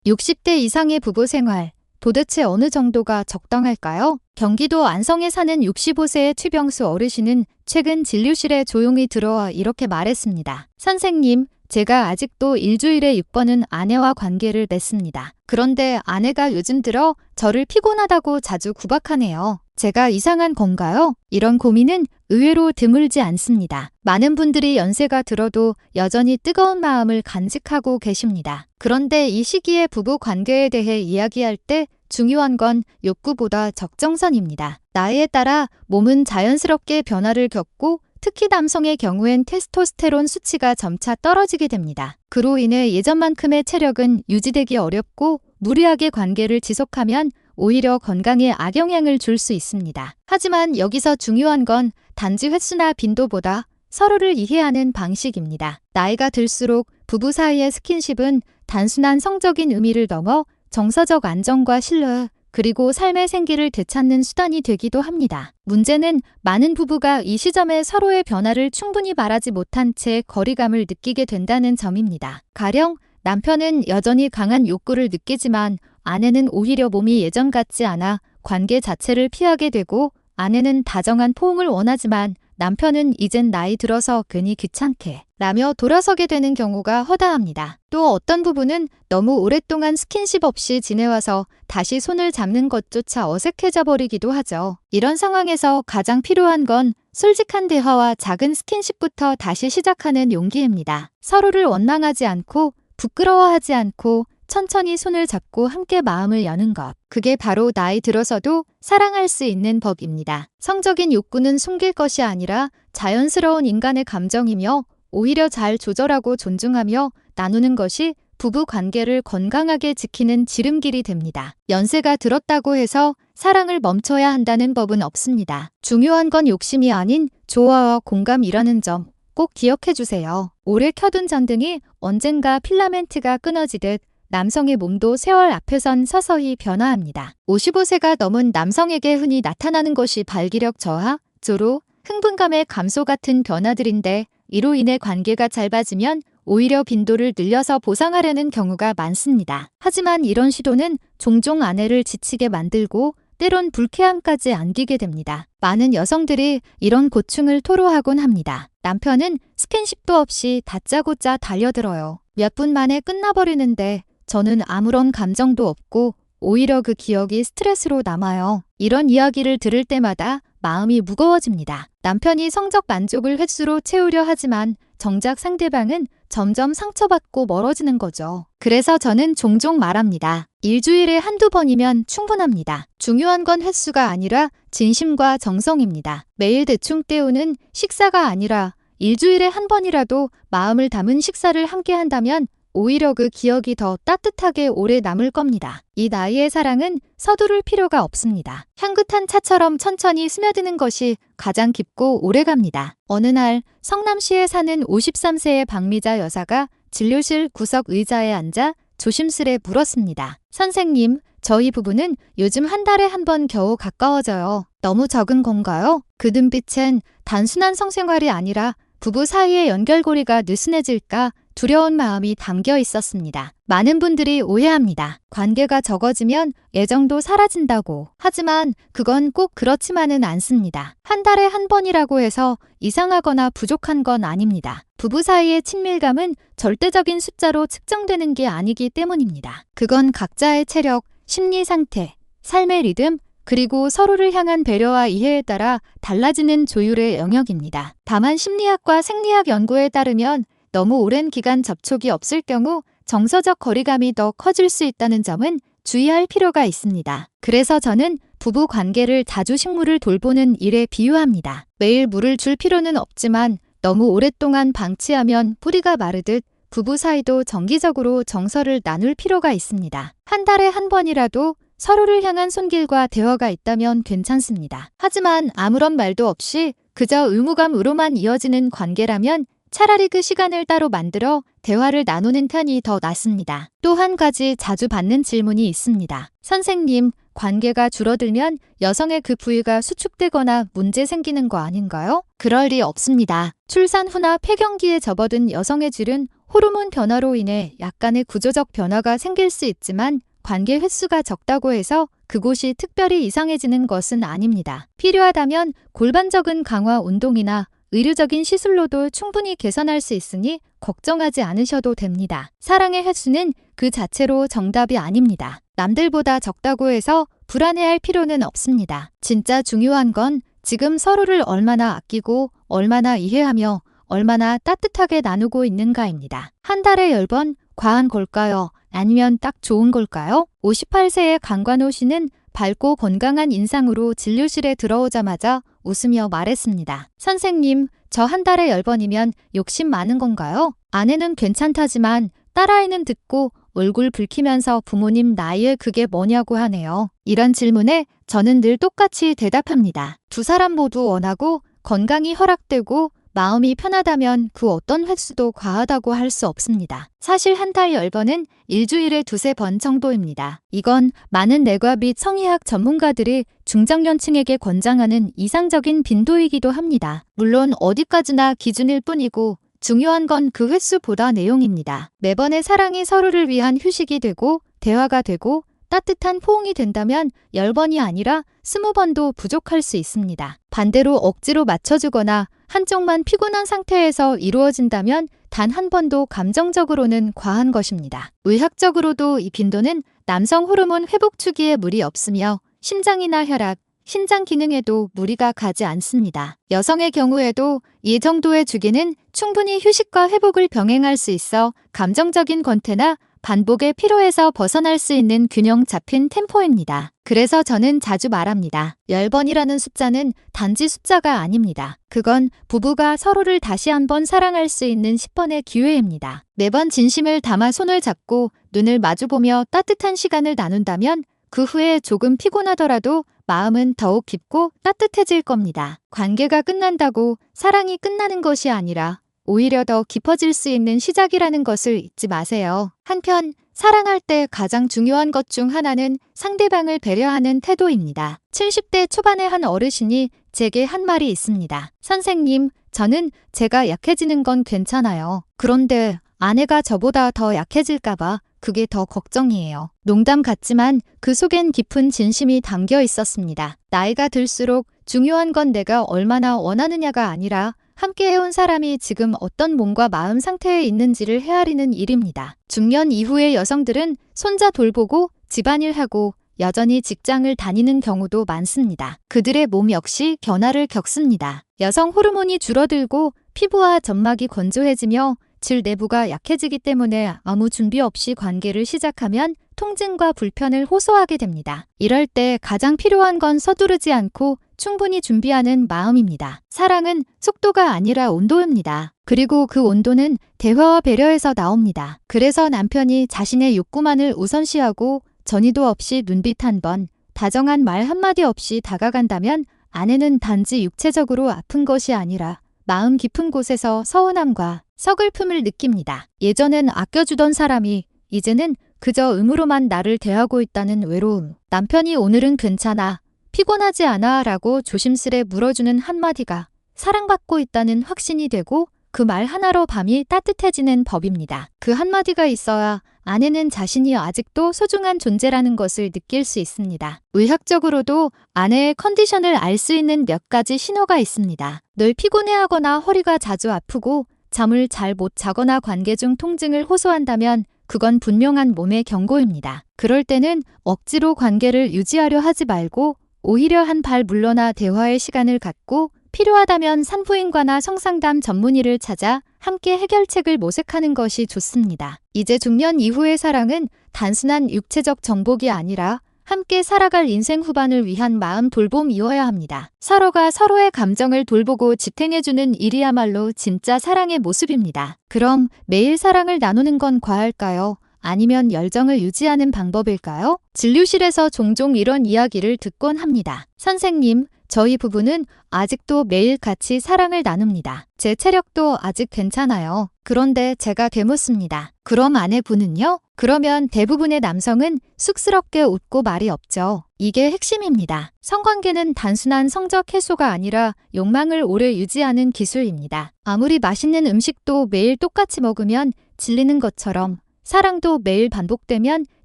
60대 이상의 부부 생활, 도대체 어느 정도가 적당할까요? 경기도 안성에 사는 65세의 최병수 어르신은 최근 진료실에 조용히 들어와 이렇게 말했습니다. 선생님, 제가 아직도 일주일에 6번은 아내와 관계를 맺습니다. 그런데 아내가 요즘 들어 저를 피곤하다고 자주 구박하네요. 제가 이상한 건가요? 이런 고민은 의외로 드물지 않습니다. 많은 분들이 연세가 들어도 여전히 뜨거운 마음을 간직하고 계십니다. 그런데 이 시기에 부부 관계에 대해 이야기할 때 중요한 건 욕구보다 적정선입니다. 나이에 따라 몸은 자연스럽게 변화를 겪고 특히 남성의 경우엔 테스토스테론 수치가 점차 떨어지게 됩니다. 그로 인해 예전만큼의 체력은 유지되기 어렵고 무리하게 관계를 지속하면 오히려 건강에 악영향을 줄 수 있습니다. 하지만 여기서 중요한 건 단지 횟수나 빈도보다 서로를 이해하는 방식입니다. 나이가 들수록 부부 사이의 스킨십은 단순한 성적인 의미를 넘어 정서적 안정과 신뢰, 그리고 삶의 생기를 되찾는 수단이 되기도 합니다. 문제는 많은 부부가 이 시점에 서로의 변화를 충분히 말하지 못한 채 거리감을 느끼게 된다는 점입니다. 가령 남편은 여전히 강한 욕구를 느끼지만 아내는 오히려 몸이 예전 같지 않아 관계 자체를 피하게 되고, 아내는 다정한 포옹을 원하지만 남편은 이젠 나이 들어서 괜히 귀찮게 라며 돌아서게 되는 경우가 허다합니다. 또 어떤 부부는 너무 오랫동안 스킨십 없이 지내와서 다시 손을 잡는 것조차 어색해져 버리기도 하죠. 이런 상황에서 가장 필요한 건 솔직한 대화와 작은 스킨십부터 다시 시작하는 용기입니다. 서로를 원망하지 않고 부끄러워하지 않고 천천히 손을 잡고 함께 마음을 여는 것. 그게 바로 나이 들어서도 사랑할 수 있는 법입니다. 성적인 욕구는 숨길 것이 아니라 자연스러운 인간의 감정이며, 오히려 잘 조절하고 존중하며 나누는 것이 부부 관계를 건강하게 지키는 지름길이 됩니다. 연세가 들었다고 해서 사랑을 멈춰야 한다는 법은 없습니다. 중요한 건 욕심이 아닌 조화와 공감이라는 점 꼭 기억해 주세요. 오래 켜둔 전등이 언젠가 필라멘트가 끊어지듯 남성의 몸도 세월 앞에선 서서히 변화합니다. 55세가 넘은 남성에게 흔히 나타나는 것이 발기력 저하, 조로, 흥분감의 감소 같은 변화들인데, 이로 인해 관계가 짧아지면 오히려 빈도를 늘려서 보상하려는 경우가 많습니다. 하지만 이런 시도는 종종 아내를 지치게 만들고 때론 불쾌함까지 안기게 됩니다. 많은 여성들이 이런 고충을 토로하곤 합니다. 남편은 스킨십도 없이 다짜고짜 달려들어요. 몇 분 만에 끝나버리는데 저는 아무런 감정도 없고 오히려 그 기억이 스트레스로 남아요. 이런 이야기를 들을 때마다 마음이 무거워집니다. 남편이 성적 만족을 횟수로 채우려 하지만 정작 상대방은 점점 상처받고 멀어지는 거죠. 그래서 저는 종종 말합니다. 일주일에 한두 번이면 충분합니다. 중요한 건 횟수가 아니라 진심과 정성입니다. 매일 대충 때우는 식사가 아니라 일주일에 한 번이라도 마음을 담은 식사를 함께 한다면 오히려 그 기억이 더 따뜻하게 오래 남을 겁니다. 이 나이의 사랑은 서두를 필요가 없습니다. 향긋한 차처럼 천천히 스며드는 것이 가장 깊고 오래갑니다. 어느 날 성남시에 사는 53세의 박미자 여사가 진료실 구석 의자에 앉아 조심스레 물었습니다. 선생님, 저희 부부는 요즘 한 달에 한 번 겨우 가까워져요. 너무 적은 건가요? 그 눈빛엔 단순한 성생활이 아니라 부부 사이의 연결고리가 느슨해질까 두려운 마음이 담겨 있었습니다. 많은 분들이 오해합니다. 관계가 적어지면 애정도 사라진다고. 하지만 그건 꼭 그렇지만은 않습니다. 한 달에 한 번이라고 해서 이상하거나 부족한 건 아닙니다. 부부 사이의 친밀감은 절대적인 숫자로 측정되는 게 아니기 때문입니다. 그건 각자의 체력, 심리 상태, 삶의 리듬, 그리고 서로를 향한 배려와 이해에 따라 달라지는 조율의 영역입니다. 다만 심리학과 생리학 연구에 따르면 너무 오랜 기간 접촉이 없을 경우 정서적 거리감이 더 커질 수 있다는 점은 주의할 필요가 있습니다. 그래서 저는 부부 관계를 자주 식물을 돌보는 일에 비유합니다. 매일 물을 줄 필요는 없지만 너무 오랫동안 방치하면 뿌리가 마르듯 부부 사이도 정기적으로 정서를 나눌 필요가 있습니다. 한 달에 한 번이라도 서로를 향한 손길과 대화가 있다면 괜찮습니다. 하지만 아무런 말도 없이 그저 의무감으로만 이어지는 관계라면 차라리 그 시간을 따로 만들어 대화를 나누는 편이 더 낫습니다. 또 한 가지 자주 받는 질문이 있습니다. 선생님, 관계가 줄어들면 여성의 그 부위가 수축되거나 문제 생기는 거 아닌가요? 그럴 리 없습니다. 출산 후나 폐경기에 접어든 여성의 질은 호르몬 변화로 인해 약간의 구조적 변화가 생길 수 있지만 관계 횟수가 적다고 해서 그곳이 특별히 이상해지는 것은 아닙니다. 필요하다면 골반적인 강화 운동이나 의료적인 시술로도 충분히 개선할 수 있으니 걱정하지 않으셔도 됩니다. 사랑의 횟수는 그 자체로 정답이 아닙니다. 남들보다 적다고 해서 불안해할 필요는 없습니다. 진짜 중요한 건 지금 서로를 얼마나 아끼고 얼마나 이해하며 얼마나 따뜻하게 나누고 있는가입니다. 한 달에 10번 과한 걸까요? 아니면 딱 좋은 걸까요? 58세의 강관호 씨는 밝고 건강한 인상으로 진료실에 들어오자마자 웃으며 말했습니다. 선생님, 저 한 달에 10번이면 욕심 많은 건가요? 아내는 괜찮다지만 딸아이는 듣고 얼굴 붉히면서 부모님 나이에 그게 뭐냐고 하네요. 이런 질문에 저는 늘 똑같이 대답합니다. 두 사람 모두 원하고 건강이 허락되고 마음이 편하다면 그 어떤 횟수도 과하다고 할 수 없습니다. 사실 한 달 10번은 일주일에 2~3번 정도입니다. 이건 많은 내과 및 성의학 전문가들이 중장년층에게 권장하는 이상적인 빈도이기도 합니다. 물론 어디까지나 기준일 뿐이고 중요한 건 그 횟수보다 내용입니다. 매번의 사랑이 서로를 위한 휴식이 되고 대화가 되고 따뜻한 포옹이 된다면 10번이 아니라 20번도 부족할 수 있습니다. 반대로 억지로 맞춰주거나 한쪽만 피곤한 상태에서 이루어진다면 단 한 번도 감정적으로는 과한 것입니다. 의학적으로도 이 빈도는 남성 호르몬 회복 주기에 무리 없으며 심장이나 혈압, 신장 기능에도 무리가 가지 않습니다. 여성의 경우에도 이 정도의 주기는 충분히 휴식과 회복을 병행할 수 있어 감정적인 권태나 반복의 피로에서 벗어날 수 있는 균형 잡힌 템포입니다. 그래서 저는 자주 말합니다. 10번이라는 숫자는 단지 숫자가 아닙니다. 그건 부부가 서로를 다시 한번 사랑할 수 있는 10번의 기회입니다. 매번 진심을 담아 손을 잡고 눈을 마주보며 따뜻한 시간을 나눈다면 그 후에 조금 피곤하더라도 마음은 더욱 깊고 따뜻해질 겁니다. 관계가 끝난다고 사랑이 끝나는 것이 아니라 오히려 더 깊어질 수 있는 시작이라는 것을 잊지 마세요. 한편 사랑할 때 가장 중요한 것 중 하나는 상대방을 배려하는 태도입니다. 70대 초반의 한 어르신이 제게 한 말이 있습니다. 선생님, 저는 제가 약해지는 건 괜찮아요. 그런데 아내가 저보다 더 약해질까봐 그게 더 걱정이에요. 농담 같지만 그 속엔 깊은 진심이 담겨 있었습니다. 나이가 들수록 중요한 건 내가 얼마나 원하느냐가 아니라 함께 해온 사람이 지금 어떤 몸과 마음 상태에 있는지를 헤아리는 일입니다. 중년 이후의 여성들은 손자 돌보고 집안일하고 여전히 직장을 다니는 경우도 많습니다. 그들의 몸 역시 변화를 겪습니다. 여성 호르몬이 줄어들고 피부와 점막이 건조해지며 질 내부가 약해지기 때문에 아무 준비 없이 관계를 시작하면 통증과 불편을 호소하게 됩니다. 이럴 때 가장 필요한 건 서두르지 않고 충분히 준비하는 마음입니다. 사랑은 속도가 아니라 온도입니다. 그리고 그 온도는 대화와 배려에서 나옵니다. 그래서 남편이 자신의 욕구만을 우선시하고 전의도 없이 눈빛 한 번, 다정한 말 한마디 없이 다가간다면 아내는 단지 육체적으로 아픈 것이 아니라 마음 깊은 곳에서 서운함과 서글픔을 느낍니다. 예전엔 아껴주던 사람이 이제는 그저 의무로만 나를 대하고 있다는 외로움. 남편이 오늘은 괜찮아, 피곤하지 않아 라고 조심스레 물어주는 한마디가 사랑받고 있다는 확신이 되고 그 말 하나로 밤이 따뜻해지는 법입니다. 그 한마디가 있어야 아내는 자신이 아직도 소중한 존재라는 것을 느낄 수 있습니다. 의학적으로도 아내의 컨디션을 알 수 있는 몇 가지 신호가 있습니다. 늘 피곤해하거나 허리가 자주 아프고 잠을 잘 못 자거나 관계 중 통증을 호소한다면 그건 분명한 몸의 경고입니다. 그럴 때는 억지로 관계를 유지하려 하지 말고 오히려 한 발 물러나 대화의 시간을 갖고 필요하다면 산부인과나 성상담 전문의를 찾아 함께 해결책을 모색하는 것이 좋습니다. 이제 중년 이후의 사랑은 단순한 육체적 정복이 아니라 함께 살아갈 인생 후반을 위한 마음 돌봄이어야 합니다. 서로가 서로의 감정을 돌보고 지탱해주는 일이야말로 진짜 사랑의 모습입니다. 그럼 매일 사랑을 나누는 건 과할까요? 아니면 열정을 유지하는 방법일까요? 진료실에서 종종 이런 이야기를 듣곤 합니다. 선생님, 저희 부부는 아직도 매일 같이 사랑을 나눕니다. 제 체력도 아직 괜찮아요. 그런데 제가 되묻습니다. 그럼 아내분은요? 그러면 대부분의 남성은 쑥스럽게 웃고 말이 없죠. 이게 핵심입니다. 성관계는 단순한 성적 해소가 아니라 욕망을 오래 유지하는 기술입니다. 아무리 맛있는 음식도 매일 똑같이 먹으면 질리는 것처럼 사랑도 매일 반복되면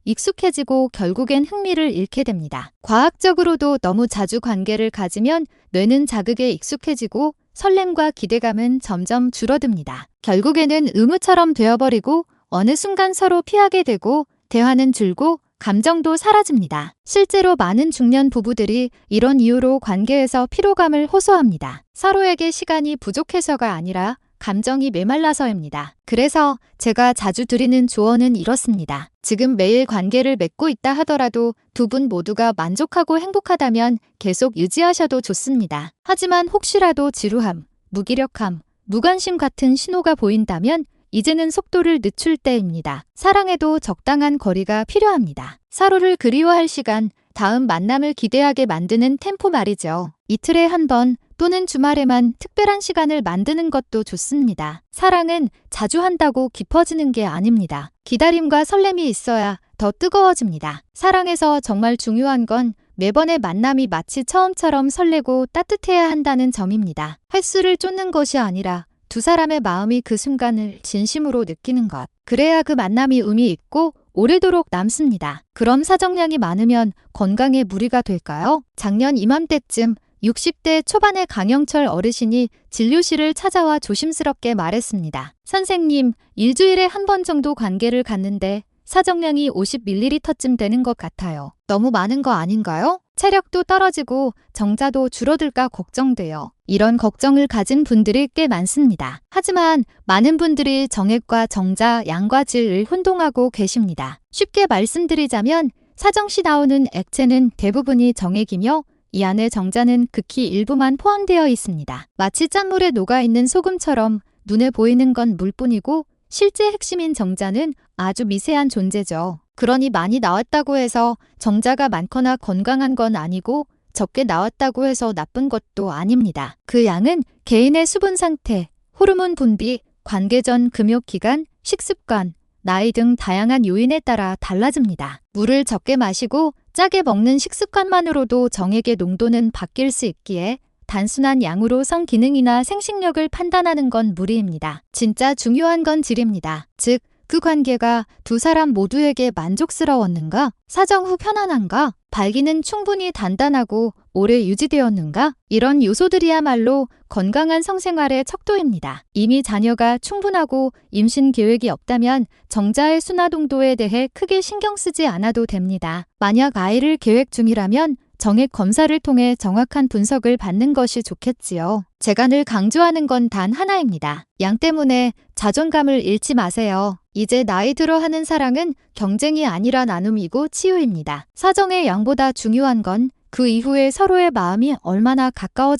익숙해지고 결국엔 흥미를 잃게 됩니다. 과학적으로도 너무 자주 관계를 가지면 뇌는 자극에 익숙해지고 설렘과 기대감은 점점 줄어듭니다. 결국에는 의무처럼 되어버리고 어느 순간 서로 피하게 되고 대화는 줄고 감정도 사라집니다. 실제로 많은 중년 부부들이 이런 이유로 관계에서 피로감을 호소합니다. 서로에게 시간이 부족해서가 아니라 감정이 메말라서입니다. 그래서 제가 자주 드리는 조언은 이렇습니다. 지금 매일 관계를 맺고 있다 하더라도 두 분 모두가 만족하고 행복하다면 계속 유지하셔도 좋습니다. 하지만 혹시라도 지루함, 무기력함, 무관심 같은 신호가 보인다면 이제는 속도를 늦출 때입니다. 사랑에도 적당한 거리가 필요합니다. 서로를 그리워할 시간, 다음 만남을 기대하게 만드는 템포 말이죠. 이틀에 한 번 또는 주말에만 특별한 시간을 만드는 것도 좋습니다. 사랑은 자주 한다고 깊어지는 게 아닙니다. 기다림과 설렘이 있어야 더 뜨거워집니다. 사랑에서 정말 중요한 건 매번의 만남이 마치 처음처럼 설레고 따뜻해야 한다는 점입니다. 횟수를 쫓는 것이 아니라 두 사람의 마음이 그 순간을 진심으로 느끼는 것. 그래야 그 만남이 의미 있고 오래도록 남습니다. 그럼 사정량이 많으면 건강에 무리가 될까요? 작년 이맘때쯤 60대 초반의 강영철 어르신이 진료실을 찾아와 조심스럽게 말했습니다. 선생님, 일주일에 한 번 정도 관계를 갖는데 사정량이 50ml쯤 되는 것 같아요. 너무 많은 거 아닌가요? 체력도 떨어지고 정자도 줄어들까 걱정돼요. 이런 걱정을 가진 분들이 꽤 많습니다. 하지만 많은 분들이 정액과 정자, 양과 질을 혼동하고 계십니다. 쉽게 말씀드리자면 사정시 나오는 액체는 대부분이 정액이며 이 안에 정자는 극히 일부만 포함되어 있습니다. 마치 짠물에 녹아있는 소금처럼 눈에 보이는 건 물뿐이고 실제 핵심인 정자는 아주 미세한 존재죠. 그러니 많이 나왔다고 해서 정자가 많거나 건강한 건 아니고 적게 나왔다고 해서 나쁜 것도 아닙니다. 그 양은 개인의 수분 상태, 호르몬 분비, 관계 전 금욕 기간, 식습관, 나이 등 다양한 요인에 따라 달라집니다. 물을 적게 마시고 짜게 먹는 식습관만으로도 정액의 농도는 바뀔 수 있기에 단순한 양으로 성 기능이나 생식력을 판단하는 건 무리입니다. 진짜 중요한 건 질입니다. 즉, 그 관계가 두 사람 모두에게 만족스러웠는가? 사정 후 편안한가? 발기는 충분히 단단하고 오래 유지되었는가? 이런 요소들이야말로 건강한 성생활의 척도입니다. 이미 자녀가 충분하고 임신 계획이 없다면 정자의 순화 농도에 대해 크게 신경 쓰지 않아도 됩니다. 만약 아이를 계획 중이라면 정액 검사를 통해 정확한 분석을 받는 것이 좋겠지요. 제가 늘 강조하는 건 단 하나입니다. 양 때문에 자존감을 잃지 마세요. 이제 나이 들어 하는 사랑은 경쟁이 아니라 나눔이고 치유입니다. 사정의 양보다 중요한 건 그 이후에 서로의 마음이 얼마나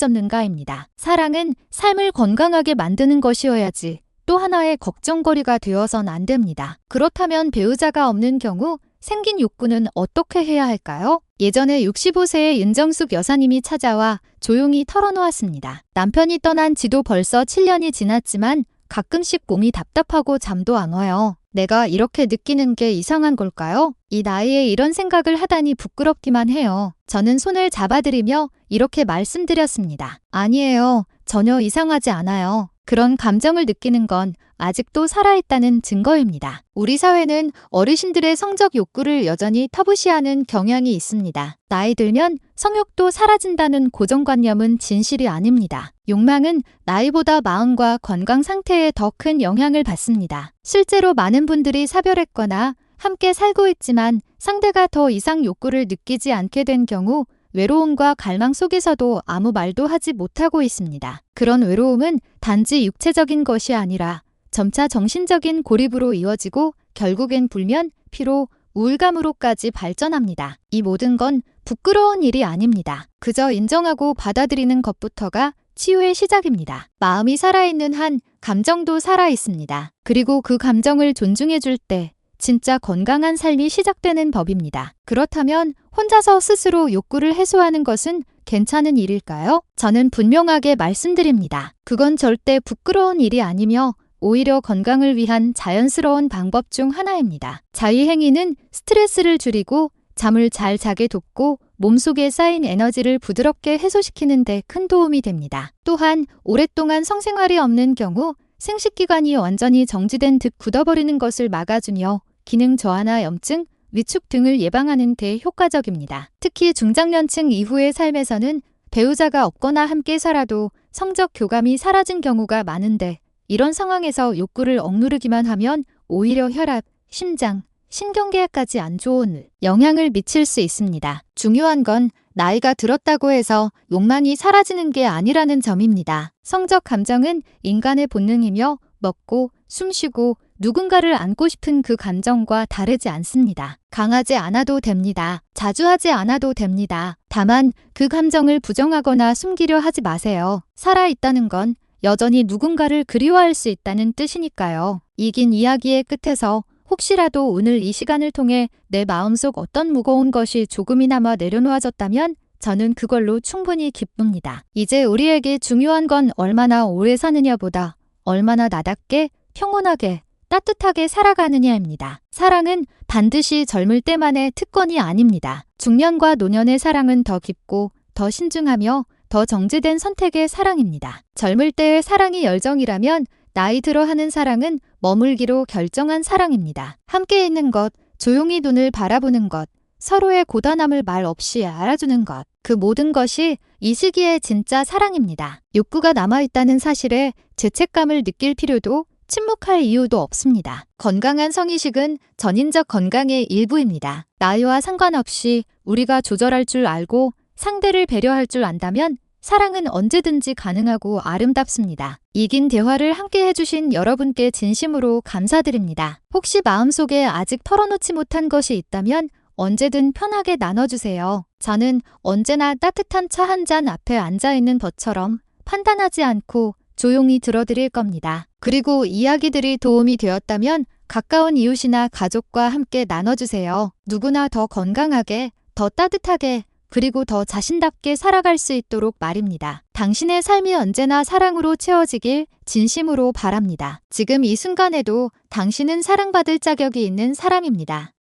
가까워졌는가입니다. 사랑은 삶을 건강하게 만드는 것이어야지 또 하나의 걱정거리가 되어선 안 됩니다. 그렇다면 배우자가 없는 경우 생긴 욕구는 어떻게 해야 할까요? 예전에 65세의 윤정숙 여사님이 찾아와 조용히 털어놓았습니다. 남편이 떠난 지도 벌써 7년이 지났지만 가끔씩 몸이 답답하고 잠도 안 와요. 내가 이렇게 느끼는 게 이상한 걸까요? 이 나이에 이런 생각을 하다니 부끄럽기만 해요. 저는 손을 잡아드리며 이렇게 말씀드렸습니다. 아니에요. 전혀 이상하지 않아요. 그런 감정을 느끼는 건 아직도 살아있다는 증거입니다. 우리 사회는 어르신들의 성적 욕구를 여전히 터부시하는 경향이 있습니다. 나이 들면 성욕도 사라진다는 고정관념은 진실이 아닙니다. 욕망은 나이보다 마음과 건강 상태에 더 큰 영향을 받습니다. 실제로 많은 분들이 사별했거나 함께 살고 있지만 상대가 더 이상 욕구를 느끼지 않게 된 경우 외로움과 갈망 속에서도 아무 말도 하지 못하고 있습니다. 그런 외로움은 단지 육체적인 것이 아니라 점차 정신적인 고립으로 이어지고 결국엔 불면, 피로, 우울감으로까지 발전합니다. 이 모든 건 부끄러운 일이 아닙니다. 그저 인정하고 받아들이는 것부터가 치유의 시작입니다. 마음이 살아있는 한 감정도 살아있습니다. 그리고 그 감정을 존중해줄 때 진짜 건강한 삶이 시작되는 법입니다. 그렇다면 혼자서 스스로 욕구를 해소하는 것은 괜찮은 일일까요? 저는 분명하게 말씀드립니다. 그건 절대 부끄러운 일이 아니며 오히려 건강을 위한 자연스러운 방법 중 하나입니다. 자위행위는 스트레스를 줄이고 잠을 잘 자게 돕고 몸속에 쌓인 에너지를 부드럽게 해소시키는 데 큰 도움이 됩니다. 또한 오랫동안 성생활이 없는 경우 생식기관이 완전히 정지된 듯 굳어버리는 것을 막아주며 기능 저하나 염증, 위축 등을 예방하는 데 효과적입니다. 특히 중장년층 이후의 삶에서는 배우자가 없거나 함께 살아도 성적 교감이 사라진 경우가 많은데 이런 상황에서 욕구를 억누르기만 하면 오히려 혈압, 심장, 신경계까지 안 좋은 영향을 미칠 수 있습니다. 중요한 건 나이가 들었다고 해서 욕망이 사라지는 게 아니라는 점입니다. 성적 감정은 인간의 본능이며 먹고, 숨쉬고, 누군가를 안고 싶은 그 감정과 다르지 않습니다. 강하지 않아도 됩니다. 자주 하지 않아도 됩니다. 다만 그 감정을 부정하거나 숨기려 하지 마세요. 살아있다는 건 여전히 누군가를 그리워할 수 있다는 뜻이니까요. 이 긴 이야기의 끝에서 혹시라도 오늘 이 시간을 통해 내 마음속 어떤 무거운 것이 조금이나마 내려놓아졌다면 저는 그걸로 충분히 기쁩니다. 이제 우리에게 중요한 건 얼마나 오래 사느냐보다 얼마나 나답게, 평온하게, 따뜻하게 살아가느냐입니다. 사랑은 반드시 젊을 때만의 특권이 아닙니다. 중년과 노년의 사랑은 더 깊고 더 신중하며 더 정제된 선택의 사랑입니다. 젊을 때의 사랑이 열정이라면 나이 들어 하는 사랑은 머물기로 결정한 사랑입니다. 함께 있는 것, 조용히 눈을 바라보는 것, 서로의 고단함을 말 없이 알아주는 것, 그 모든 것이 이 시기의 진짜 사랑입니다. 욕구가 남아있다는 사실에 죄책감을 느낄 필요도 침묵할 이유도 없습니다. 건강한 성의식은 전인적 건강의 일부입니다. 나이와 상관없이 우리가 조절할 줄 알고 상대를 배려할 줄 안다면 사랑은 언제든지 가능하고 아름답습니다. 이 긴 대화를 함께 해주신 여러분께 진심으로 감사드립니다. 혹시 마음속에 아직 털어놓지 못한 것이 있다면 언제든 편하게 나눠주세요. 저는 언제나 따뜻한 차 한 잔 앞에 앉아있는 것처럼 판단하지 않고 조용히 들어드릴 겁니다. 그리고 이야기들이 도움이 되었다면 가까운 이웃이나 가족과 함께 나눠주세요. 누구나 더 건강하게, 더 따뜻하게, 그리고 더 자신답게 살아갈 수 있도록 말입니다. 당신의 삶이 언제나 사랑으로 채워지길 진심으로 바랍니다. 지금 이 순간에도 당신은 사랑받을 자격이 있는 사람입니다.